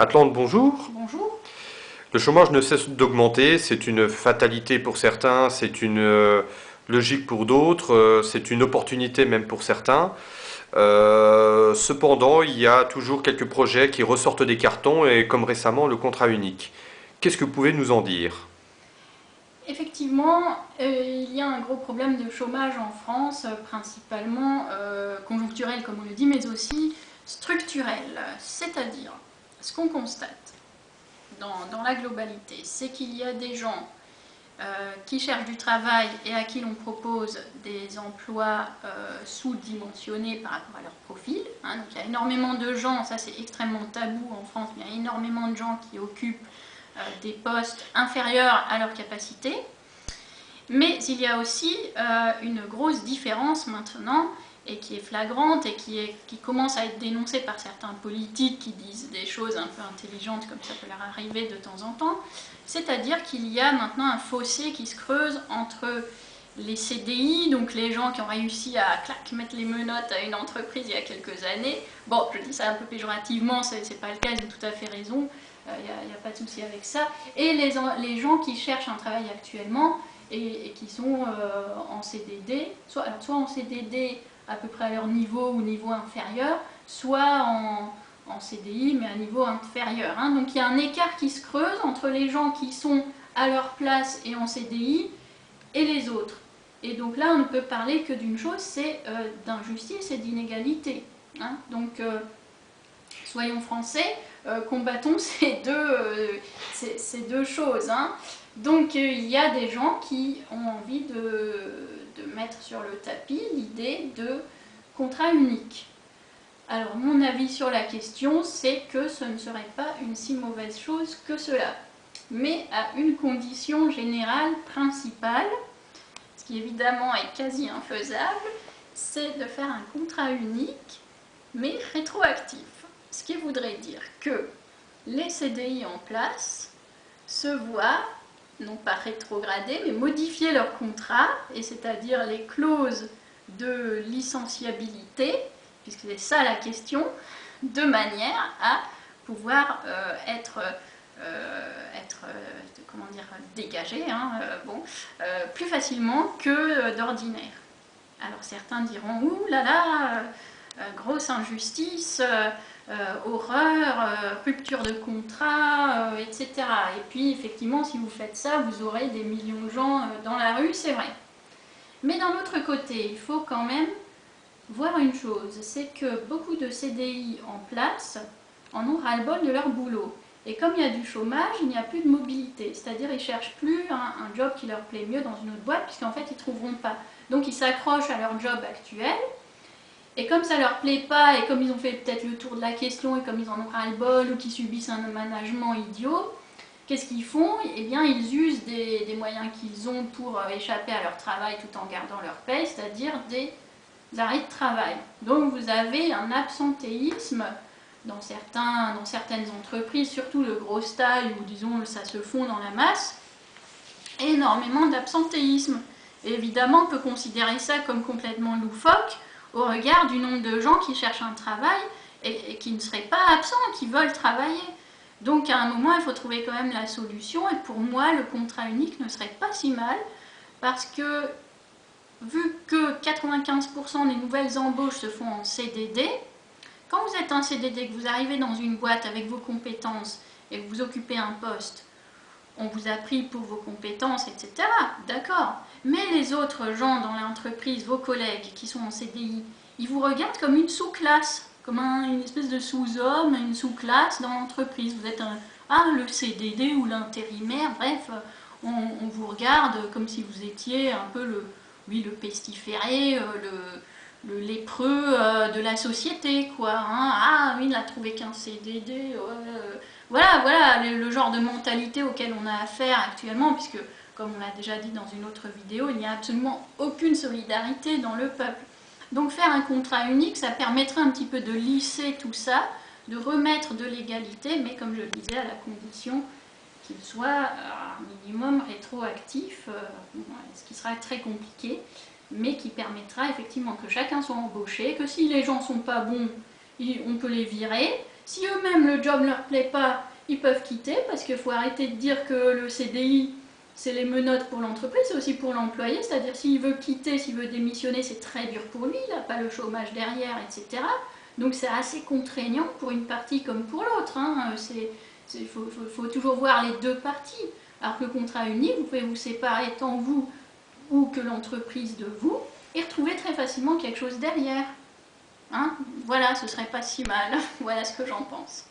Atlante, bonjour. Bonjour. Le chômage ne cesse d'augmenter, c'est une fatalité pour certains, c'est une logique pour d'autres, c'est une opportunité même pour certains. Cependant, il y a toujours quelques projets qui ressortent des cartons et comme récemment le contrat unique. Qu'est-ce que vous pouvez nous en dire? Effectivement, il y a un gros problème de chômage en France, principalement conjoncturel comme on le dit, mais aussi structurel. C'est-à-dire, ce qu'on constate dans la globalité, c'est qu'il y a des gens qui cherchent du travail et à qui l'on propose des emplois sous-dimensionnés par rapport à leur profil. Donc il y a énormément de gens, ça c'est extrêmement tabou en France, mais il y a énormément de gens qui occupent des postes inférieurs à leur capacité. Mais il y a aussi une grosse différence maintenant, et qui est flagrante, et qui commence à être dénoncée par certains politiques qui disent des choses un peu intelligentes, comme ça peut leur arriver de temps en temps. C'est-à-dire qu'il y a maintenant un fossé qui se creuse entre les CDI, donc les gens qui ont réussi à mettre les menottes à une entreprise il y a quelques années. Bon, je dis ça un peu péjorativement, c'est pas le cas, ils ont tout à fait raison, il n'y a pas de souci avec ça. Et les gens qui cherchent un travail actuellement et qui sont en CDD, soit en CDD à peu près à leur niveau ou niveau inférieur, soit en CDI mais à niveau inférieur. Donc il y a un écart qui se creuse entre les gens qui sont à leur place et en CDI et les autres. Et donc là, on ne peut parler que d'une chose, c'est d'injustice et d'inégalité. Donc, soyons français, combattons ces deux choses. Donc, il y a des gens qui ont envie de mettre sur le tapis l'idée de contrat unique. Alors, mon avis sur la question, c'est que ce ne serait pas une si mauvaise chose que cela, mais à une condition générale principale, ce qui évidemment est quasi infaisable, c'est de faire un contrat unique, mais rétroactif. Ce qui voudrait dire que les CDI en place se voient, non pas rétrograder, mais modifier leur contrat, et c'est-à-dire les clauses de licenciabilité, puisque c'est ça la question, de manière à pouvoir être comment dire, dégagé plus facilement que d'ordinaire. Alors certains diront, ouh là là, grosse injustice, horreur, rupture de contrat, etc. Et puis effectivement, si vous faites ça, vous aurez des millions de gens dans la rue, c'est vrai. Mais d'un autre côté, il faut quand même voir une chose, c'est que beaucoup de CDI en place en ont ras-le-bol de leur boulot. Et comme il y a du chômage, il n'y a plus de mobilité. C'est-à-dire qu'ils ne cherchent plus un job qui leur plaît mieux dans une autre boîte, puisqu'en fait, ils ne trouveront pas. Donc, ils s'accrochent à leur job actuel. Et comme ça ne leur plaît pas, et comme ils ont fait peut-être le tour de la question, et comme ils en ont ras-le-bol, ou qu'ils subissent un management idiot, qu'est-ce qu'ils font? Eh bien, ils usent des moyens qu'ils ont pour échapper à leur travail tout en gardant leur paye, c'est-à-dire des arrêts de travail. Donc, vous avez un absentéisme dans certaines entreprises, surtout le gros taille où disons ça se fond dans la masse, énormément d'absentéisme. Et évidemment, on peut considérer ça comme complètement loufoque au regard du nombre de gens qui cherchent un travail et qui ne seraient pas absents, qui veulent travailler. Donc à un moment, il faut trouver quand même la solution, et pour moi, le contrat unique ne serait pas si mal, parce que vu que 95% des nouvelles embauches se font en CDD, quand vous êtes un CDD, que vous arrivez dans une boîte avec vos compétences et que vous occupez un poste, on vous a pris pour vos compétences, etc. D'accord. Mais les autres gens dans l'entreprise, vos collègues qui sont en CDI, ils vous regardent comme une sous-classe, comme une espèce de sous-homme, une sous-classe dans l'entreprise. Vous êtes le CDD ou l'intérimaire, bref, on vous regarde comme si vous étiez un peu le pestiféré, le lépreux de la société, quoi. Ah oui, il n'a trouvé qu'un CDD. Voilà le genre de mentalité auquel on a affaire actuellement, puisque, comme on l'a déjà dit dans une autre vidéo, il n'y a absolument aucune solidarité dans le peuple. Donc faire un contrat unique, ça permettrait un petit peu de lisser tout ça, de remettre de l'égalité, mais comme je le disais, à la condition qu'il soit un minimum rétroactif, ce qui sera très compliqué, mais qui permettra effectivement que chacun soit embauché, que si les gens ne sont pas bons, on peut les virer, Si eux-mêmes le job ne leur plaît pas, ils peuvent quitter, parce qu'il faut arrêter de dire que le CDI, c'est les menottes pour l'entreprise, c'est aussi pour l'employé, c'est-à-dire s'il veut quitter, s'il veut démissionner, c'est très dur pour lui, il n'a pas le chômage derrière, etc. Donc c'est assez contraignant pour une partie comme pour l'autre. Hein. Faut toujours voir les deux parties. Alors que le contrat unique, vous pouvez vous séparer tant vous ou que l'entreprise de vous, et retrouver très facilement quelque chose derrière. Hein, voilà, ce serait pas si mal. Voilà ce que j'en pense.